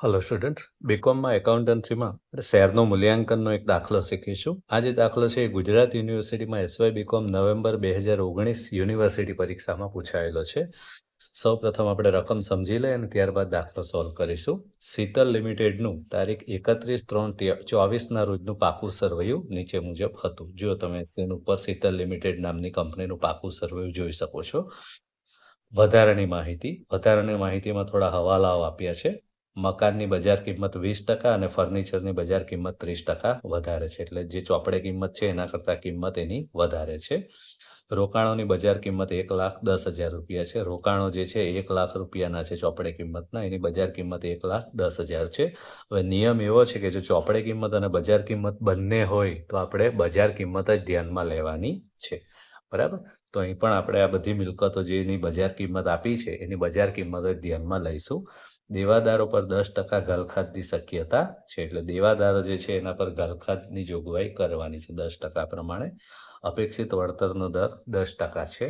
Hello students, બીકોમમાં એકાઉન્ટન્સીમાં આપણે શેરનો મૂલ્યાંકનનો એક દાખલો શીખીશું. આ જે દાખલો છે એ ગુજરાત યુનિવર્સિટીમાં એસવાય બીકોમ નવેમ્બર 2019 યુનિવર્સિટી પરીક્ષામાં પૂછાયેલો છે. સૌપ્રથમ આપણે રકમ સમજી લઈએ અને ત્યારબાદ દાખલો સોલ્વ કરીશું. શીતલ લિમિટેડનું તારીખ 31/3/24ના રોજનું પાકું સરવૈયું નીચે મુજબ હતું. જો તમે તેના ઉપર શીતલ લિમિટેડ નામની કંપનીનું પાકું સરવૈયું જોઈ શકો છો. વધારાની માહિતીમાં થોડા હવાલાઓ આપ્યા છે. મકાનની બજાર કિંમત 20% અને ફર્નિચરની બજાર કિંમત 30% વધારે છે. એટલે જે ચોપડે કિંમત છે એના કરતાં કિંમત એની વધારે છે. રોકાણોની બજાર કિંમત 1,10,000 રૂપિયા છે. રોકાણો જે છે 1 લાખ રૂપિયાના છે ચોપડે કિંમતના, એની બજાર કિંમત 1,10,000 છે. હવે નિયમ એવો છે કે જો ચોપડે કિંમત અને બજાર કિંમત બંને હોય તો આપણે બજાર કિંમત જ ધ્યાનમાં લેવાની છે. બરાબર? તો અહીં પણ આપણે આ બધી મિલકતો જેની બજાર કિંમત આપી છે એની બજાર કિંમત જ ધ્યાનમાં લઈશું. દેવાદારો પર 10% ઘાલખાતની શક્યતા છે. એટલે દેવાદારો જે છે એના પર ઘાલખાતની જોગવાઈ કરવાની છે 10% પ્રમાણે. અપેક્ષિત વળતરનો દર 10% છે.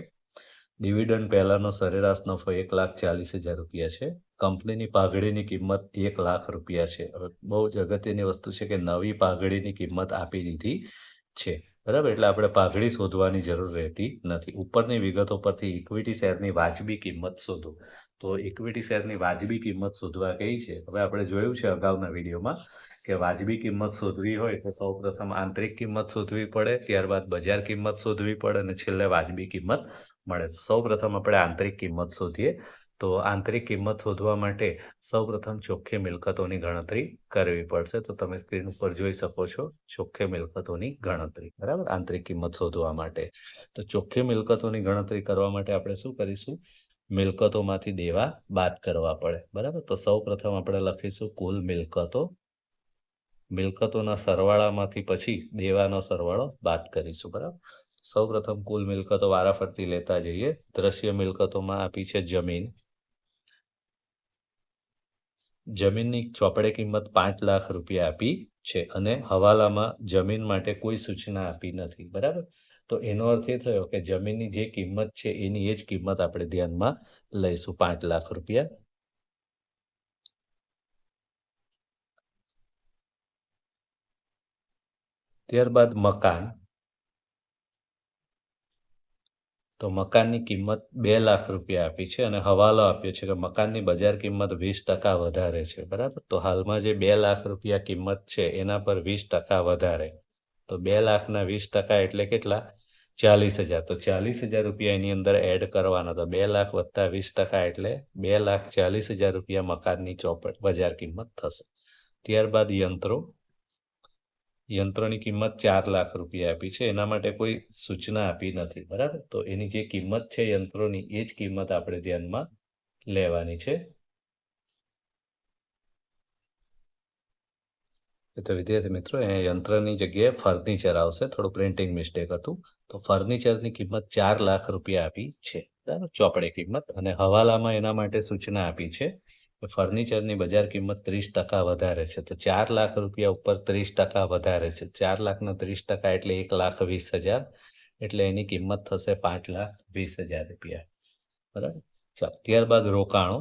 ડિવિડન્ડ પહેલાનો સરેરાશ નફો 1,40,000 રૂપિયા છે. કંપનીની પાઘડીની કિંમત 1 લાખ રૂપિયા છે. હવે બહુ જ અગત્યની વસ્તુ છે કે નવી પાઘડીની કિંમત આપી દીધી છે. બરાબર? એટલે આપણે પાઘડી શોધવાની જરૂર રહેતી નથી. ઉપરની વિગતો પરથી ઇક્વિટી શેરની વાજબી કિંમત શોધો. તો ઇક્વિટી શેરની વાજબી કિંમત શોધવા કઈ છે? હવે આપણે જોયું છે અગાઉના વિડીયોમાં કે વાજબી કિંમત શોધવી હોય તો સૌપ્રથમ આંતરિક કિંમત શોધવી પડે, ત્યારબાદ બજાર કિંમત શોધવી પડે અને છેલ્લે વાજબી કિંમત મળે. સૌપ્રથમ આપણે આંતરિક કિંમત શોધીએ. તો આંતરિક કિંમત શોધવા માટે સૌપ્રથમ ચોખ્ખી મિલકતોની ગણતરી કરવી પડશે. તો તમે સ્ક્રીન ઉપર જોઈ શકો છો ચોખ્ખી મિલકતોની ગણતરી. બરાબર? આંતરિક કિંમત શોધવા માટે તો ચોખ્ખી મિલકતોની ગણતરી કરવા માટે આપણે શું કરીશું? મિલકતોમાંથી દેવા બાદ કરવા પડે. બરાબર? તો સૌપ્રથમ આપણે લખીશું કુલ મિલકતોના સરવાળામાંથી પછી દેવાનો સરવાળો બાદ કરીશું. બરાબર? સૌપ્રથમ કુલ મિલકતો વારાફરતી લેતા જઈએ. દ્રશ્ય મિલકતોમાં આપી છે જમીન. જમીનની ચોપડે કિંમત 5 લાખ રૂપિયા આપી છે અને હવાલામાં જમીન માટે કોઈ સૂચના આપી નથી. બરાબર? તો એનો અર્થ એ થયો કે જમીનની જે કિંમત છે એની એ જ કિંમત આપણે ધ્યાનમાં લઈશું, 5 લાખ રૂપિયા. ત્યારબાદ મકાન. તો મકાનની કિંમત 2 લાખ રૂપિયા આપી છે અને હવાલો આપ્યો છે કે મકાનની બજાર કિંમત 20% વધારે છે. બરાબર? તો હાલમાં જે 2 લાખ રૂપિયા કિંમત છે એના પર 20% વધારે. તો 2 લાખના 20% એટલે કેટલા? 40,000. તો 40,000 રૂપિયા એની અંદર એડ કરવાના. તો 2 લાખ વત્તા 20% એટલે 2,40,000 રૂપિયા મકાનની બજાર કિંમત થશે. ત્યારબાદ યંત્રોની કિંમત 4 લાખ રૂપિયા આપી છે. એના માટે કોઈ સૂચના આપી નથી. બરાબર? તો એની જે કિંમત છે યંત્રોની એ જ કિંમત આપણે ધ્યાનમાં લેવાની છે. તો વિદ્યાર્થી મિત્રો, અહીંયા યંત્રની જગ્યાએ ફર્નિચર આવશે. થોડું પ્રિન્ટિંગ મિસ્ટેક હતું. તો ફર્નિચરની કિંમત 4 લાખ રૂપિયા આપી છે. બરાબર? ચોપડે કિંમત. અને હવાલામાં એના માટે સૂચના આપી છે કે ફર્નિચરની બજાર કિંમત 30% વધારે છે. તો 4 લાખ રૂપિયા ઉપર 30% વધારે છે. 4 લાખના 30% એટલે 1,20,000. એટલે એની કિંમત થશે 5,20,000 રૂપિયા. બરાબર? ચાલો, ત્યારબાદ રોકાણો.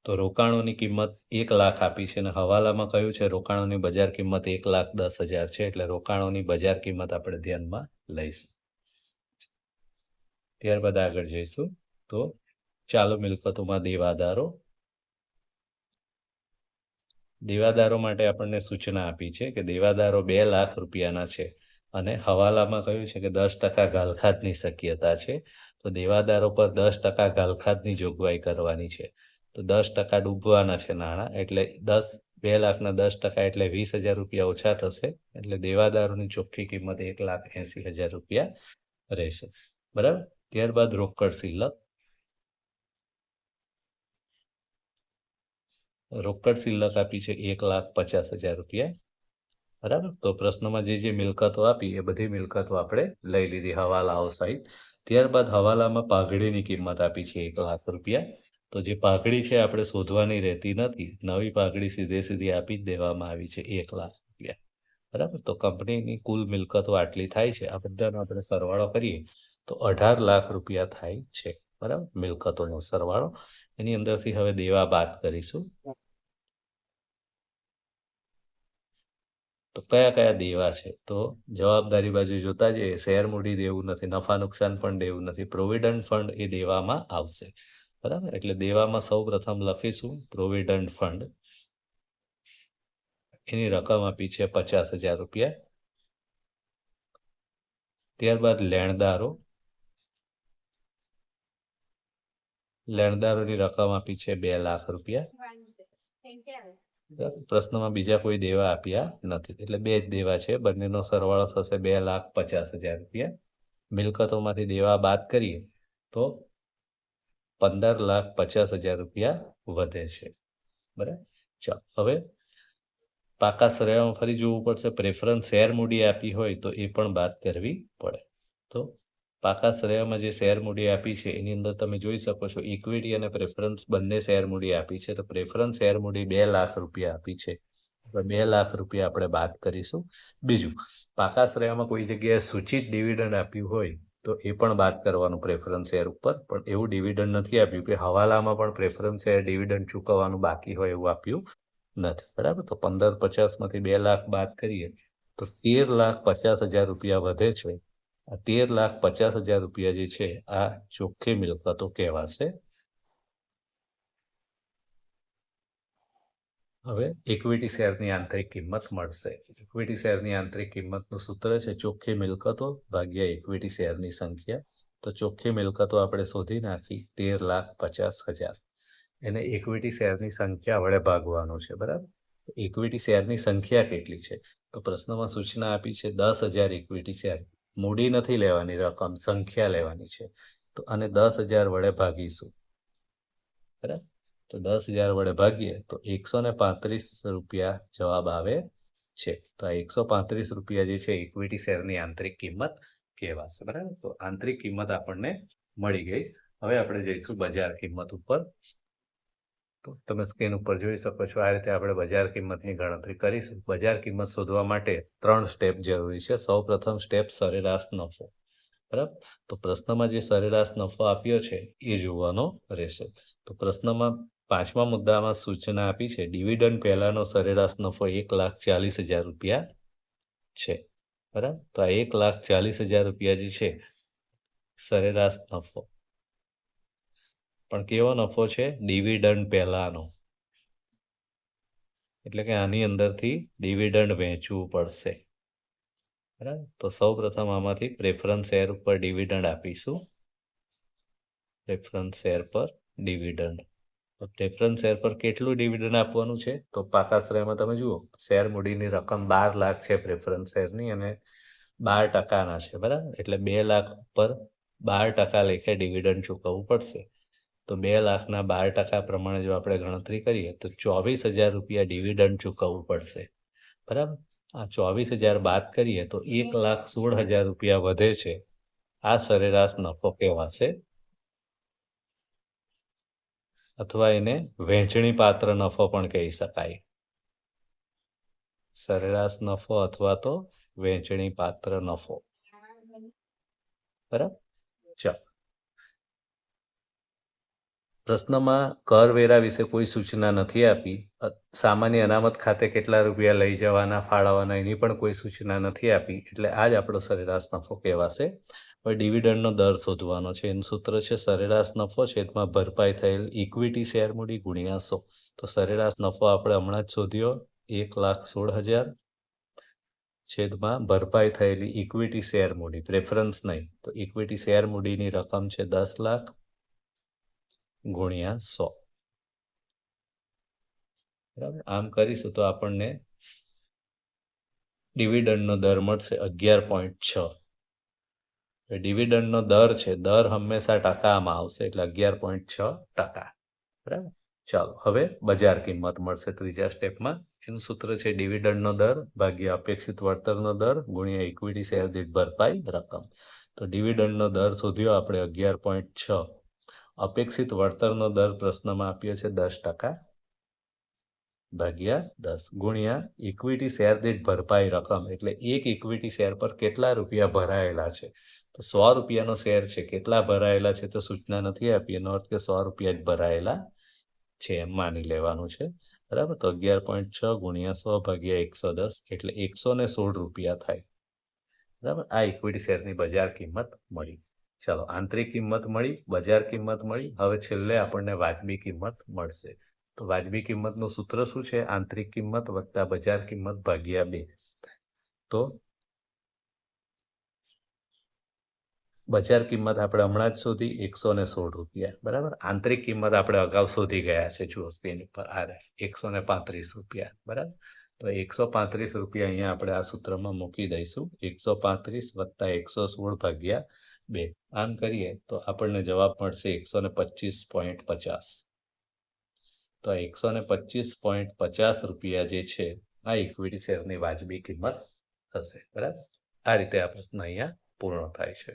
તો રોકાણોની કિંમત 1 લાખ આપી છે અને હવાલામાં કહ્યું છે રોકાણોની બજાર કિંમત 1,10,000 છે. એટલે રોકાણોની બજાર કિંમત આપણે ધ્યાનમાં લઈશું. ત્યારબાદ આગળ જઈશું. તો ચાલુ મિલકતોમાં દેવાદારો માટે આપણને સૂચના આપી છે કે દેવાદારો 2 લાખ રૂપિયાના છે અને હવાલામાં કહ્યું છે કે 10% ઘાલખાતની શક્યતા છે. તો દેવાદારો પર 10% ઘાલખાતની જોગવાઈ કરવાની છે. તો 10% ડૂબવાના છે નાણાં. એટલે 2 લાખના 10% એટલે 20,000 રૂપિયા ઓછા થશે. એટલે દેવાદારોની ચોખ્ખી કિંમત 1,80,000 રૂપિયા રહેશે. બરાબર? ત્યારબાદ રોકડ શિલ્લક. રોકડ શિલ્લક આપી છે 1,50,000 રૂપિયા. બરાબર? તો પ્રશ્નમાં જે મિલકતો આપી એ બધી મિલકતો આપણે લઈ લીધી હવાલાઓ સહિત. ત્યારબાદ હવાલામાં પાઘડીની કિંમત આપી છે 1 લાખ રૂપિયા. તો જે પાઘડી છે આપણે શોધવાની રહેતી નથી. નવી પાઘડી સીધી આપી જ દેવામાં આવી છે 1 લાખ રૂપિયા. બરાબર? તો કંપનીની કુલ મિલકતો આટલી થાય છે. આ બધાનો આપણે સરવાળો કરીએ તો 18 લાખ રૂપિયા થાય છે. બરાબર? મિલકતોનો સરવાળો એની અંદરથી હવે દેવા બાદ કરીશું. તો કયા કયા દેવા છે? તો જવાબદારી બાજુ જોતા જઈએ, શેર મૂડી દેવું નથી, નફા નુકસાન પણ દેવું નથી, પ્રોવિડન્ટ ફંડ એ દેવામાં આવશે. બરાબર, એટલે દેવામાં સૌ પ્રથમ લખીશું પ્રોવિડન્ટ ફંડ. એની રકમ આપી છે 50,000 રૂપિયા. ત્યારબાદ લેણદારોની રકમ આપી છે 2 લાખ રૂપિયા. પ્રશ્નમાં બીજા કોઈ દેવા આપ્યા નથી, એટલે 2 જ દેવા છે. બંનેનો સરવાળો થશે 2,50,000 રૂપિયા. મિલકતોમાંથી દેવા બાદ કરીએ તો 15,50,000 રૂપિયા વધે છે. બરાબર, ચાલો હવે પાકા સરવાળામાં ફરી જોવું પડશે. પ્રેફરન્સ શેર મૂડી આપી હોય તો એ પણ બાદ કરવી પડે. તો પાકા સરવાળામાં જે શેર મૂડી આપી છે એની અંદર તમે જોઈ શકો છો ઇક્વિટી અને પ્રેફરન્સ બંને શેર મૂડી આપી છે. તો પ્રેફરન્સ શેર મૂડી 2 લાખ રૂપિયા આપી છે, 2 લાખ રૂપિયા આપણે બાદ કરીશું. બીજું, પાકા શ્રેયામાં કોઈ જગ્યાએ સૂચિત ડિવિડન્ડ આપ્યું હોય તો એ પણ બાદ કરવાનું પ્રેફરન્સ શેર ઉપર. પણ એવું ડિવિડન્ડ નથી આપ્યું કે હવાલામાં પણ પ્રેફરન્સ શેર ડિવિડન્ડ ચૂકવવાનું બાકી હોય એવું આપ્યું નથી. બરાબર, તો 15,50,000માંથી 2 લાખ બાદ કરીએ તો 13,50,000 રૂપિયા વધે છે. આ 13,50,000 રૂપિયા જે છે આ ચોખ્ખી મિલકતો કહેવાશે. હવે ઇક્વિટી શેરની આંતરિક કિંમત મળશે. ઇક્વિટી શેરની આંતરિક કિંમતનું સૂત્ર છે ચોખ્ખી મિલકતો ભાગ્યા ઇક્વિટી શેરની સંખ્યા. તો ચોખ્ખી મિલકતો આપણે શોધી નાખી 13,50,000. એને ઇક્વિટી શેરની સંખ્યા વડે ભાગવાનું છે. બરાબર, ઇક્વિટી શેરની સંખ્યા કેટલી છે? તો પ્રશ્નમાં સૂચના આપી છે 10,000 ઇક્વિટી શેર. મૂડી નથી લેવાની, રકમ સંખ્યા લેવાની છે. તો આને 10,000 વડે ભાગીશું. બરાબર, તો 10,000 વડે ભાગીએ તો 135 રૂપિયા જવાબ આવે છે. તો આ 135 રૂપિયા જે છે ઇક્વિટી શેરની આંતરિક કિંમત કહેવાશે. બરાબર, તો આંતરિક કિંમત આપણને મળી ગઈ. હવે આપણે જઈશું બજાર કિંમત ઉપર. તો તમે સ્ક્રીન ઉપર જોઈ શકો છો આ રીતે આપણે બજાર કિંમતની ગણતરી કરીશું. બજાર કિંમત શોધવા માટે 3 સ્ટેપ જરૂરી છે. સૌ પ્રથમ સ્ટેપ સરેરાશ નફો. બરાબર, તો પ્રશ્નમાં જે સરેરાશ નફો આપ્યો છે એ જોવાનો રહેશે. તો પ્રશ્નમાં 5મા મુદ્દામાં સૂચના આપી છે ડિવિડન્ડ પહેલાનો સરેરાશ નફો 1,40,000 રૂપિયા છે. બરાબર, તો આ 1,40,000 રૂપિયા જે છે સરેરાશ નફો. પણ કેવો નફો છે? ડિવિડન્ડ પહેલાનો, એટલે કે આની અંદરથી ડિવિડન્ડ વહેંચવું પડશે. બરાબર, તો સૌ પ્રથમ આમાંથી પ્રેફરન્સ શેર ઉપર ડિવિડન્ડ આપીશું. પ્રેફરન્સ શેર પર ડિવિડન્ડ. પ્રેફરન્સ શેર પર કેટલું ડિવિડન્ડ આપવાનું છે? તો પાકા શ્રેયમાં તમે જુઓ શેર મૂડીની રકમ 12 લાખ છે પ્રેફરન્સ શેરની અને 12% છે. બરાબર, એટલે 2 લાખ પર 12% લેખે ડિવિડન્ડ ચૂકવવું પડશે. તો 2 લાખના 12% પ્રમાણે જો આપણે ગણતરી કરીએ તો 24,000 રૂપિયા ડિવિડન્ડ ચૂકવવું પડશે. બરાબર, આ 24,000 બાદ કરીએ તો 1,16,000 રૂપિયા વધે છે. આ સરેરાશ નફો કહેવાશે, અથવા એને વહેંચણી પાત્ર નફો પણ કહી શકાય. સરેરાશ નફો અથવા તો વહેંચણી પાત્ર નફો. બરાબર, ચાલો પ્રશ્નમાં કરવેરા વિશે કોઈ સૂચના નથી આપી. સામાન્ય અનામત ખાતે કેટલા રૂપિયા લઈ જવાના ફાળવવાના એની પણ કોઈ સૂચના નથી આપી. એટલે આ જ આપણો સરેરાશ નફો કહેવાશે. હવે ડિવિડન્ડનો દર શોધવાનો છે. એનું સૂત્ર છે સરેરાશ નફો છેદમાં ભરપાઈ થયેલ ઇક્વિટી શેર મૂડી ગુણ્યા 100. તો સરેરાશ નફો આપણે હમણાં જ શોધ્યો 1,16,000 છેદમાં ભરપાઈ થયેલી ઇક્વિટી શેર મૂડી, પ્રેફરન્સ નહીં. તો ઇક્વિટી શેર મૂડીની રકમ છે 10 લાખ ગુણ્યા 100. બરાબર, આમ કરીશું તો આપણને ડિવિડન્ડનો દર મળશે 11.6. ડિવિડન્ડનો દર છે, દર હંમેશા ટકામાં આવશે એટલે 11.6%. બરાબર, ચાલો હવે બજાર કિંમત મળશે ત્રીજા સ્ટેપમાં. એનું સૂત્ર છે ડિવિડન્ડનો દર ભાગ્યા અપેક્ષિત વળતરનો દર ગુણ્યા ઇક્વિટી શેર દીઠ ભરપાઈ રકમ. તો ડિવિડન્ડનો દર શોધ્યો આપણે 11.6. અપેક્ષિત વળતરનો દર પ્રશ્નમાં આપ્યો છે 10% ભાગ્યા 10 ગુણ્યા ઇક્વિટી શેર દીઠ ભરપાઈ રકમ. એટલે એક ઇક્વિટી શેર પર કેટલા રૂપિયા ભરાયેલા છે? તો 100 રૂપિયાનો શેર છે, કેટલા ભરાયેલા છે તો સૂચના નથી આપી, એનો અર્થ કે 100 રૂપિયા જ ભરાયેલા છે એમ માની લેવાનું છે. બરાબર, તો 11.6 ગુણ્યા 100 ભાગ્યા 110 એટલે 116 રૂપિયા થાય. બરાબર, આ ઇક્વિટી શેરની બજાર કિંમત મળી. ચાલો, આંતરિક કિંમત મળી, બજાર કિંમત મળી. હવે છેલ્લે આપણને વાજબી કિંમત મળશે. તો વાજબી કિંમતનું સૂત્ર શું છે? આંતરિક કિંમત વત્તા બજાર કિંમત ભાગ્યા 2. તો બજાર કિંમત આપણે હમણાં જ શોધી 116 રૂપિયા. બરાબર, આંતરિક કિંમત આપણે અગાઉ શોધી ગયા છે. જુઓ સ્ક્રીન ઉપર આ 135 રૂપિયા. બરાબર, તો 135 રૂપિયા અહીંયા આપણે આ સૂત્રમાં મૂકી દઈશું. 135 વત્તા 116 ભાગ્યા 2. આમ કરીએ તો આપણને જવાબ મળશે 125.50. તો 125.50 રૂપિયા જે છે આ ઇક્વિટી શેરની વાજબી કિંમત થશે. બરાબર, આ રીતે આ પ્રશ્ન અહીંયા પૂર્ણ થાય છે.